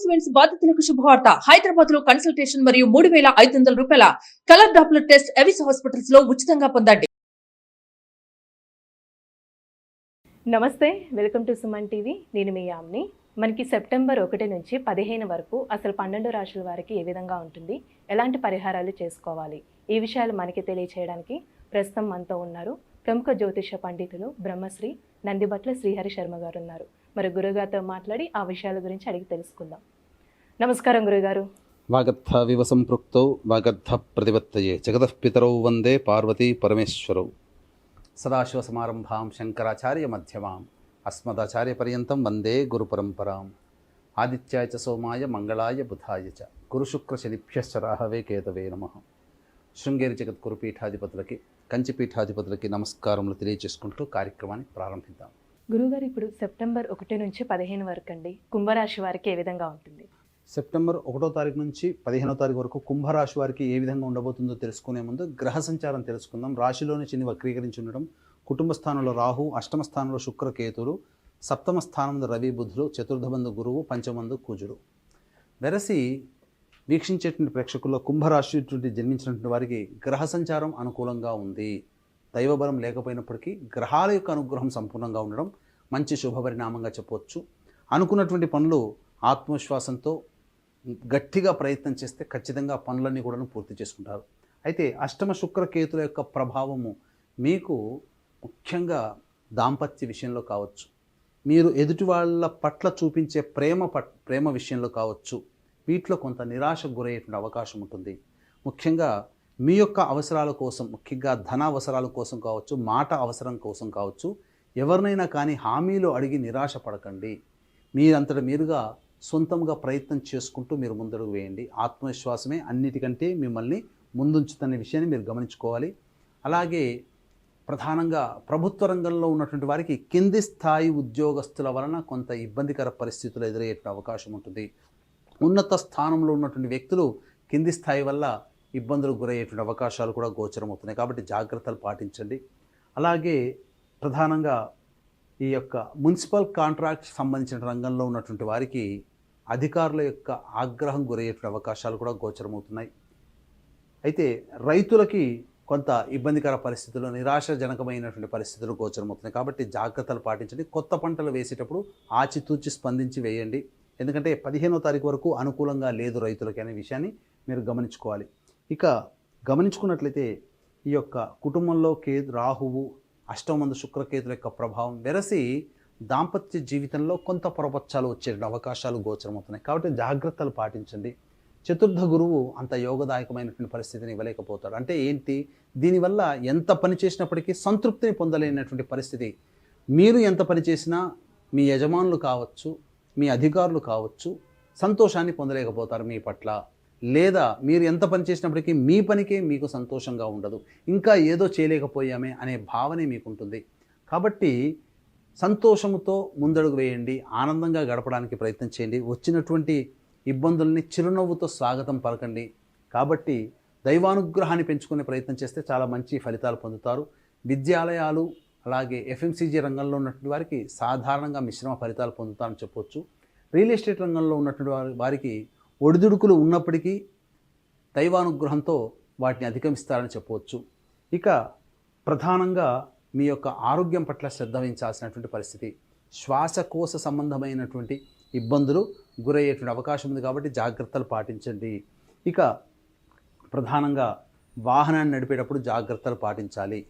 Events బాధితులకు శుభవార్త. హైదరాబాద్ లో కన్సల్టేషన్ మరియు 3,500 రూపాయల colour Doppler test Avis hospitals లో ఉచితంగా పొందండి. నమస్తే, వెల్కమ్ టు సుమన్ టీవీ. నేను మీ యామ్ని. మనకి సెప్టెంబర్ 1 నుంచి 15 వరకు అసలు 12 రాశుల వారికి ఏ విధంగా ఉంటుంది, ఎలాంటి పరిహారాలు చేసుకోవాలి, ఈ విషయాలు మనకి తెలియచేయడానికి ప్రస్తుతం మనతో ఉన్నారు ప్రముఖ జ్యోతిష పండితులు బ్రహ్మశ్రీ నందిబట్ల శ్రీహరి శర్మ గారు ఉన్నారు. మరి గురుగారితో మాట్లాడి ఆ విషయాల గురించి అడిగి తెలుసుకుందాం. నమస్కారం గురుగారు. వాగర్థ వివ సంపృక్తౌ వాగర్థ ప్రతిపత్తయే జగతః పితరౌ వందే పార్వతీ పరమేశ్వరౌ. సదాశివసమారంభాం శంకరాచార్య మధ్యమాం అస్మదాచార్య పర్యంతం వందే గురు పరంపరాం. ఆదిత్యాయ చ సోమాయ మంగళాయ బుధాయ చ గురుశుక్రశనిభ్యశ్చ రాహవే కేతవే నమః. శృంగేరి జగద్గురు పీఠాధిపతులకి, కంచి పీఠాధిపతులకి నమస్కారములు తెలియజేసుకుంటూ కార్యక్రమాన్ని ప్రారంభిద్దాం. గురుగారు, ఇప్పుడు సెప్టెంబర్ 1 నుంచి 15 వరకు అండి కుంభరాశి వారికి ఏ విధంగా ఉంటుంది? సెప్టెంబర్ 1వ తారీఖు నుంచి 15వ తారీఖు వరకు కుంభరాశి వారికి ఏ విధంగా ఉండబోతుందో తెలుసుకునే ముందు గ్రహ సంచారం తెలుసుకుందాం. రాశిలోని శని వక్రీకరించి ఉండడం, కుటుంబ స్థానంలో రాహు, అష్టమ స్థానంలో శుక్రకేతులు, సప్తమ స్థానంలో రవి బుధులు, చతుర్థమందు గురువు, పంచమందు కుజుడు. వెరసి వీక్షించేటువంటి ప్రేక్షకుల్లో కుంభరాశి జన్మించినటువంటి వారికి గ్రహ సంచారం అనుకూలంగా ఉంది. దైవబలం లేకపోయినప్పటికీ గ్రహాల యొక్క అనుగ్రహం సంపూర్ణంగా ఉండడం మంచి శుభపరిణామంగా చెప్పవచ్చు. అనుకున్నటువంటి పనులు ఆత్మవిశ్వాసంతో గట్టిగా ప్రయత్నం చేస్తే ఖచ్చితంగా పనులన్నీ కూడా పూర్తి చేసుకుంటారు. అయితే అష్టమ శుక్రకేతుల యొక్క ప్రభావము మీకు ముఖ్యంగా దాంపత్య విషయంలో కావచ్చు, మీరు ఎదుటి వాళ్ళ పట్ల చూపించే ప్రేమ విషయంలో కావచ్చు, వీటిలో కొంత నిరాశకు గురయ్యేటువంటి అవకాశం ఉంటుంది. ముఖ్యంగా మీ యొక్క అవసరాల కోసం, ముఖ్యంగా ధన అవసరాల కోసం కావచ్చు, మాట అవసరం కోసం కావచ్చు, ఎవరినైనా కానీ హామీలు అడిగి నిరాశ పడకండి. మీరంతట మీరుగా సొంతంగా ప్రయత్నం చేసుకుంటూ మీరు ముందడుగు వేయండి. ఆత్మవిశ్వాసమే అన్నిటికంటే మిమ్మల్ని ముందుంచుతున్న విషయాన్ని మీరు గమనించుకోవాలి. అలాగే ప్రధానంగా ప్రభుత్వ రంగంలో ఉన్నటువంటి వారికి కింది స్థాయి ఉద్యోగస్తుల వలన కొంత ఇబ్బందికర పరిస్థితులు ఎదురయ్యే అవకాశం ఉంటుంది. ఉన్నత స్థానంలో ఉన్నటువంటి వ్యక్తులు కింది స్థాయి వల్ల ఇబ్బందులకు గురయ్యేటువంటి అవకాశాలు కూడా గోచరమవుతున్నాయి. కాబట్టి జాగ్రత్తలు పాటించండి. అలాగే ప్రధానంగా ఈ యొక్క మున్సిపల్ కాంట్రాక్ట్ సంబంధించిన రంగంలో ఉన్నటువంటి వారికి అధికారుల యొక్క ఆగ్రహం గురయ్యేటువంటి అవకాశాలు కూడా గోచరమవుతున్నాయి. అయితే రైతులకి కొంత ఇబ్బందికర పరిస్థితులు, నిరాశాజనకమైనటువంటి పరిస్థితులు గోచరమవుతున్నాయి. కాబట్టి జాగ్రత్తలు పాటించండి. కొత్త పంటలు వేసేటప్పుడు ఆచితూచి స్పందించి వేయండి. ఎందుకంటే 15వ తారీఖు వరకు అనుకూలంగా లేదు రైతులకి అనే విషయాన్ని మీరు గమనించుకోవాలి. ఇక గమనించుకున్నట్లయితే ఈ యొక్క కుటుంబంలో రాహువు, అష్టమందు శుక్రకేతుల యొక్క ప్రభావం వెరసి దాంపత్య జీవితంలో కొంత పొరపచ్చాలు వచ్చే అవకాశాలు గోచరమవుతున్నాయి. కాబట్టి జాగ్రత్తలు పాటించండి. చతుర్థ గురువు అంత యోగదాయకమైనటువంటి పరిస్థితిని ఇవ్వలేకపోతాడు. అంటే ఏంటి? దీనివల్ల ఎంత పని చేసినప్పటికీ సంతృప్తిని పొందలేనటువంటి పరిస్థితి. మీరు ఎంత పని చేసినా మీ యజమానులు కావచ్చు, మీ అధికారులు కావచ్చు, సంతోషాన్ని పొందలేకపోతారు మీ పట్ల. లేదా మీరు ఎంత పని చేసినప్పటికీ మీ పనికే మీకు సంతోషంగా ఉండదు. ఇంకా ఏదో చేయలేకపోయామే అనే భావనే మీకు ఉంటుంది. కాబట్టి సంతోషంతో ముందడుగు వేయండి. ఆనందంగా గడపడానికి ప్రయత్నం చేయండి. వచ్చినటువంటి ఇబ్బందుల్ని చిరునవ్వుతో స్వాగతం పలకండి. కాబట్టి దైవానుగ్రహాన్ని పెంచుకునే ప్రయత్నం చేస్తే చాలా మంచి ఫలితాలు పొందుతారు. విద్యాలయాలు అలాగే ఎఫ్ఎంసీజీ రంగంలో ఉన్నటువంటి వారికి సాధారణంగా మిశ్రమ ఫలితాలు పొందుతారని చెప్పవచ్చు. రియల్ ఎస్టేట్ రంగంలో ఉన్నటువంటి వారికి ఒడిదుడుకులు ఉన్నప్పటికీ దైవానుగ్రహంతో వాటిని అధిగమిస్తారని చెప్పవచ్చు. ఇక ప్రధానంగా మీ యొక్క ఆరోగ్యం పట్ల శ్రద్ధ వహించాల్సినటువంటి పరిస్థితి. శ్వాసకోశ సంబంధమైనటువంటి ఇబ్బందులు గురయ్యేటువంటి అవకాశం ఉంది. కాబట్టి జాగ్రత్తలు పాటించండి. ఇక ప్రధానంగా వాహనాన్ని నడిపేటప్పుడు జాగ్రత్తలు పాటించాలి.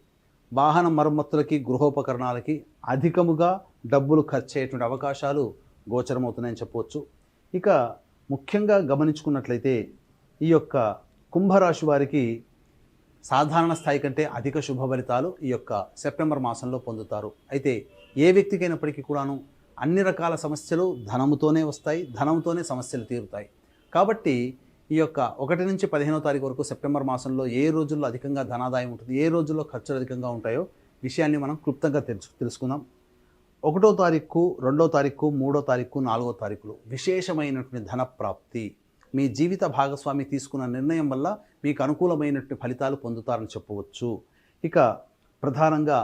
వాహన మరమ్మతులకి, గృహోపకరణాలకి అధికముగా డబ్బులు ఖర్చు అయ్యేటువంటి అవకాశాలు గోచరమవుతున్నాయని చెప్పవచ్చు. ఇక ముఖ్యంగా గమనించుకున్నట్లయితే ఈ యొక్క కుంభరాశి వారికి సాధారణ స్థాయి కంటే అధిక శుభ ఫలితాలు ఈ యొక్క సెప్టెంబర్ మాసంలో పొందుతారు. అయితే ఏ వ్యక్తికైనప్పటికీ కూడాను అన్ని రకాల సమస్యలు ధనముతోనే వస్తాయి, ధనంతోనే సమస్యలు తీరుతాయి. కాబట్టి ఈ యొక్క 1 నుంచి 15వ తారీఖు వరకు సెప్టెంబర్ మాసంలో ఏ రోజుల్లో అధికంగా ధనాదాయం ఉంటుంది, ఏ రోజుల్లో ఖర్చులు అధికంగా ఉంటాయో విషయాన్ని మనం క్లుప్తంగా తెలుసుకుందాం. 1వ తారీఖు, 2వ తారీఖు, 3వ తారీఖు, 4వ తారీఖులు విశేషమైనటువంటి ధన ప్రాప్తి. మీ జీవిత భాగస్వామి తీసుకున్న నిర్ణయం వల్ల మీకు అనుకూలమైనటువంటి ఫలితాలు పొందుతారని చెప్పవచ్చు. ఇక ప్రధానంగా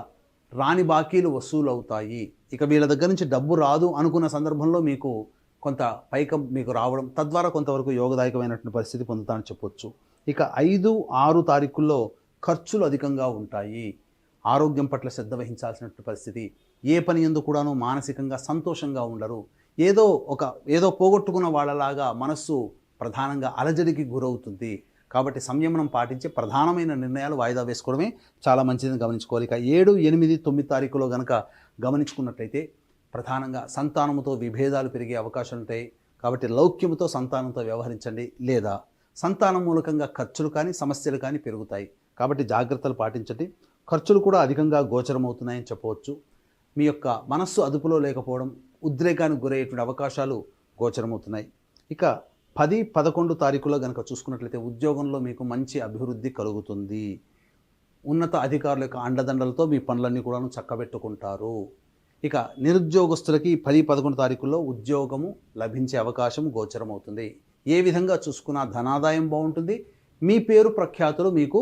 రాని బాకీలు వసూలు అవుతాయి. ఇక వీళ్ళ దగ్గర నుంచి డబ్బు రాదు అనుకున్న సందర్భంలో మీకు కొంత పైకం మీకు రావడం, తద్వారా కొంతవరకు యోగదాయకమైనటువంటి పరిస్థితి పొందుతానని చెప్పొచ్చు. ఇక 5, 6 తారీఖుల్లో ఖర్చులు అధికంగా ఉంటాయి. ఆరోగ్యం పట్ల శ్రద్ధ వహించాల్సినటువంటి పరిస్థితి. ఏ పని యందు కూడాను మానసికంగా సంతోషంగా ఉండరు. ఏదో పోగొట్టుకున్న వాళ్ళలాగా మనస్సు ప్రధానంగా అలజడికి గురవుతుంది. కాబట్టి సంయమనం పాటించి ప్రధానమైన నిర్ణయాలు వాయిదా వేసుకోవడమే చాలా మంచిదని గమనించుకోవాలి. ఇక 7, 8, 9 తారీఖులో కనుక గమనించుకున్నట్లయితే ప్రధానంగా సంతానముతో విభేదాలు పెరిగే అవకాశాలు ఉంటాయి. కాబట్టి లౌక్యముతో సంతానంతో వ్యవహరించండి, లేదా సంతానం మూలకంగా ఖర్చులు కానీ సమస్యలు కానీ పెరుగుతాయి. కాబట్టి జాగ్రత్తలు పాటించండి. ఖర్చులు కూడా అధికంగా గోచరమవుతున్నాయని చెప్పవచ్చు. మీ యొక్క మనస్సు అదుపులో లేకపోవడం, ఉద్రేకానికి గురయ్యేటువంటి అవకాశాలు గోచరమవుతున్నాయి. ఇక 10, 11 తారీఖులో కనుక చూసుకున్నట్లయితే ఉద్యోగంలో మీకు మంచి అభివృద్ధి కలుగుతుంది. ఉన్నత అధికారుల యొక్క అండదండలతో మీ పనులన్నీ కూడా చక్కబెట్టుకుంటారు. ఇక నిరుద్యోగస్తులకి 10, 11 తారీఖుల్లో ఉద్యోగము లభించే అవకాశం గోచరమవుతుంది. ఏ విధంగా చూసుకున్నా ధనాదాయం బాగుంటుంది. మీ పేరు ప్రఖ్యాతులు మీకు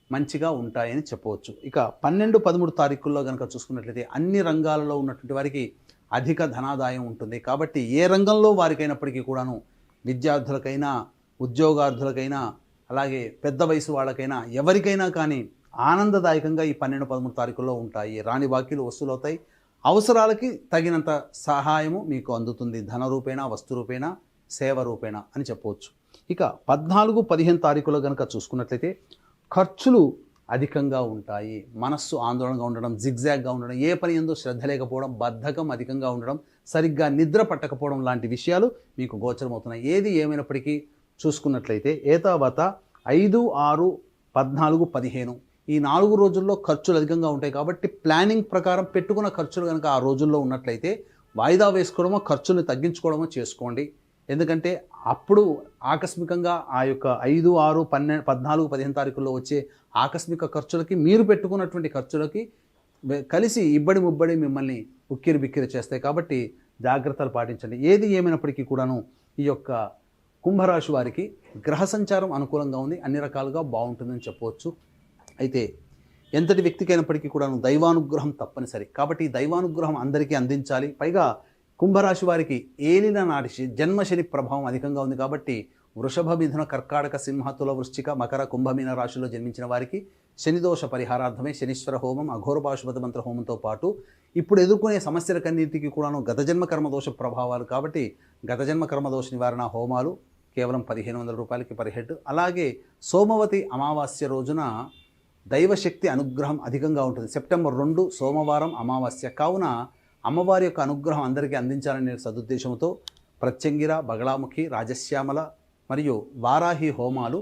మంచిగా ఉంటాయని చెప్పవచ్చు. ఇక 12, 13 తారీఖుల్లో కనుక చూసుకున్నట్లయితే అన్ని రంగాలలో ఉన్నటువంటి వారికి అధిక ధనాదాయం ఉంటుంది. కాబట్టి ఏ రంగంలో వారికైనప్పటికీ కూడాను, విద్యార్థులకైనా, ఉద్యోగార్థులకైనా, అలాగే పెద్ద వయసు వాళ్ళకైనా, ఎవరికైనా కానీ ఆనందదాయకంగా ఈ 12, 13 తారీఖుల్లో ఉంటాయి. రాని బాకీలు వసూలవుతాయి. అవసరాలకి తగినంత సహాయము మీకు అందుతుంది. ధన రూపేణ, వస్తు రూపేణ, సేవ రూపేణ అని చెప్పవచ్చు. ఇక 14, 15 తారీఖులో కనుక చూసుకున్నట్లయితే ఖర్చులు అధికంగా ఉంటాయి. మనస్సు ఆందోళనగా ఉండడం, జిగ్జాగ్గా ఉండడం, ఏ పని యందు శ్రద్ధ లేకపోవడం, బద్ధకం అధికంగా ఉండడం, సరిగ్గా నిద్ర పట్టకపోవడం లాంటి విషయాలు మీకు గోచరమవుతున్నాయి. ఏది ఏమైనప్పటికీ చూసుకున్నట్లయితే ఏతావత 5, 6, 14, 15 ఈ 4 రోజుల్లో ఖర్చులు అధికంగా ఉంటాయి. కాబట్టి ప్లానింగ్ ప్రకారం పెట్టుకున్న ఖర్చులు కనుక ఆ రోజుల్లో ఉన్నట్లయితే వాయిదా వేసుకోవడమో, ఖర్చుల్ని తగ్గించుకోవడమో చేసుకోండి. ఎందుకంటే అప్పుడు ఆకస్మికంగా ఆ యొక్క 5, 6, 14, 15 తారీఖుల్లో వచ్చే ఆకస్మిక ఖర్చులకి, మీరు పెట్టుకున్నటువంటి ఖర్చులకి కలిసి ఇబ్బడి ముబ్బడి మిమ్మల్ని ఉక్కిరి బిక్కిరి చేస్తాయి. కాబట్టి జాగ్రత్తలు పాటించండి. ఏది ఏమైనప్పటికీ కూడాను ఈ యొక్క కుంభరాశి వారికి గ్రహ సంచారం అనుకూలంగా ఉంది, అన్ని రకాలుగా బాగుంటుందని చెప్పవచ్చు. అయితే ఎంతటి వ్యక్తికైనప్పటికీ కూడాను దైవానుగ్రహం తప్పనిసరి. కాబట్టి ఈ దైవానుగ్రహం అందరికీ అందించాలి. పైగా కుంభరాశి వారికి ఏలిన నాటి జన్మశని ప్రభావం అధికంగా ఉంది. కాబట్టి వృషభ, మిథున, కర్కాటక, సింహ, తుల, వృశ్చిక, మకర, కుంభమీన రాశిలో జన్మించిన వారికి శనిదోష పరిహారార్థమై శనీశ్వర హోమం, అఘోర పాశుపత మంత్ర హోమంతో పాటు ఇప్పుడు ఎదుర్కొనే సమస్యలకన్నింటికి కూడాను గత జన్మ కర్మదోష ప్రభావాలు. కాబట్టి గత జన్మ కర్మదోష నివారణ హోమాలు కేవలం 1500 రూపాయలకి పర్ హెడ్. అలాగే సోమవతి అమావాస్య రోజున దైవశక్తి అనుగ్రహం అధికంగా ఉంటుంది. సెప్టెంబర్ 2 సోమవారం అమావాస్య కావున అమ్మవారి యొక్క అనుగ్రహం అందరికీ అందించాలనే సదుద్దేశంతో ప్రత్యంగిర, బగళాముఖి, రాజశ్యామల మరియు వారాహి హోమాలు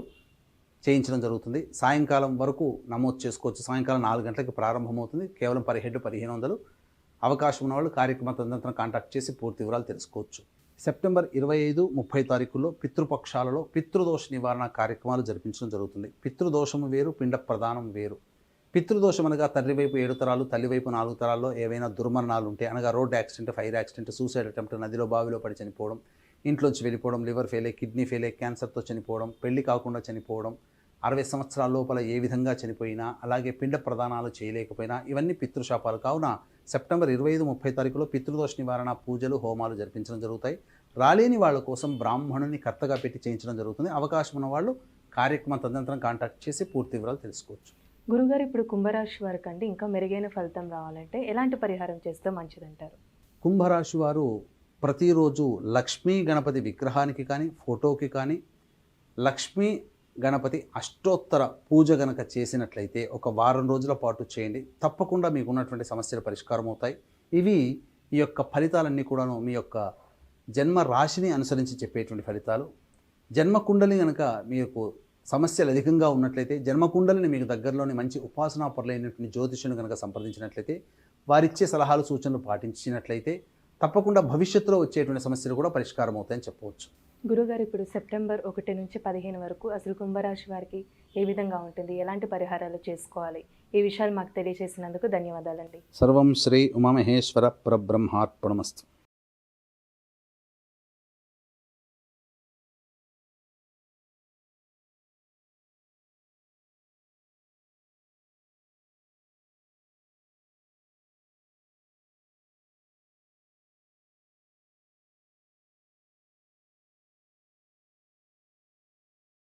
చేయించడం జరుగుతుంది. సాయంకాలం వరకు నమోదు చేసుకోవచ్చు. సాయంకాలం 4 గంటలకు ప్రారంభమవుతుంది. కేవలం పర్ హెడ్ 1500. అవకాశం ఉన్న వాళ్ళు కార్యక్రమ తదనంతరం కాంటాక్ట్ చేసి పూర్తి వివరాలు తెలుసుకోవచ్చు. సెప్టెంబర్ 25, 30 తారీఖుల్లో పితృపక్షాలలో పితృదోష నివారణ కార్యక్రమాలు జరిపించడం జరుగుతుంది. పితృదోషము వేరు, పిండ ప్రదానం వేరు. పితృదోషం అనగా తండ్రి వైపు 7 తరాలు, తల్లి వైపు 4 తరాల్లో ఏవైనా దుర్మరణాలు ఉంటే, అనగా road accident, fire accident, suicide attempt, నదిలో బావిలో పడి చనిపోవడం, ఇంట్లోంచి వెళ్ళిపోవడం, లివర్ ఫెయిల్ అయ్యి, కిడ్నీ ఫెయిల్ అయ్యి, క్యాన్సర్తో చనిపోవడం, పెళ్లి కాకుండా చనిపోవడం, 60 సంవత్సరాల లోపల ఏ విధంగా చనిపోయినా, అలాగే పిండ ప్రదానాలు చేయలేకపోయినా ఇవన్నీ పితృశాపాలు. కావున సెప్టెంబర్ 25, 30 తారీఖులో పితృదోష నివారణ పూజలు, హోమాలు జరిపించడం జరుగుతాయి. రాలేని వాళ్ళ కోసం బ్రాహ్మణుని కర్తగా పెట్టి చేయించడం జరుగుతుంది. అవకాశం ఉన్న వాళ్ళు కార్యక్రమం తదనంతరం కాంటాక్ట్ చేసి పూర్తి వివరాలు తెలుసుకోవచ్చు. గురుగారు, ఇప్పుడు కుంభరాశి వారికి అంటే ఇంకా మెరుగైన ఫలితం రావాలంటే ఎలాంటి పరిహారం చేస్తే మంచిదంటారు? కుంభరాశి వారు ప్రతిరోజు లక్ష్మీ గణపతి విగ్రహానికి కానీ, ఫోటోకి కానీ లక్ష్మీ గణపతి అష్టోత్తర పూజ గనక చేసినట్లయితే ఒక వారం రోజుల పాటు చేయండి. తప్పకుండా మీకు ఉన్నటువంటి సమస్యలు పరిష్కారం అవుతాయి. ఇవి ఈ యొక్క ఫలితాలన్నీ కూడాను మీ యొక్క జన్మ రాశిని అనుసరించి చెప్పేటువంటి ఫలితాలు. జన్మకుండలి కనుక మీకు సమస్యలు అధికంగా ఉన్నట్లయితే జన్మకుండలిని మీకు దగ్గరలోని మంచి ఉపాసనా పరులైనటువంటి జ్యోతిష్యుని కనుక సంప్రదించినట్లయితే, వారిచ్చే సలహాలు సూచనలు పాటించినట్లయితే తప్పకుండా భవిష్యత్తులో వచ్చేటువంటి సమస్యలు కూడా పరిష్కారం అవుతాయని చెప్పవచ్చు. గురుగారు, ఇప్పుడు సెప్టెంబర్ 1 నుంచి 15 వరకు అసలు కుంభరాశి వారికి ఏ విధంగా ఉంటుంది, ఎలాంటి పరిహారాలు చేసుకోవాలి, ఈ విషయాలు మాకు తెలియజేసినందుకు ధన్యవాదాలండి. సర్వం శ్రీ ఉమామహేశ్వర పరబ్రహ్మార్పణమస్తు.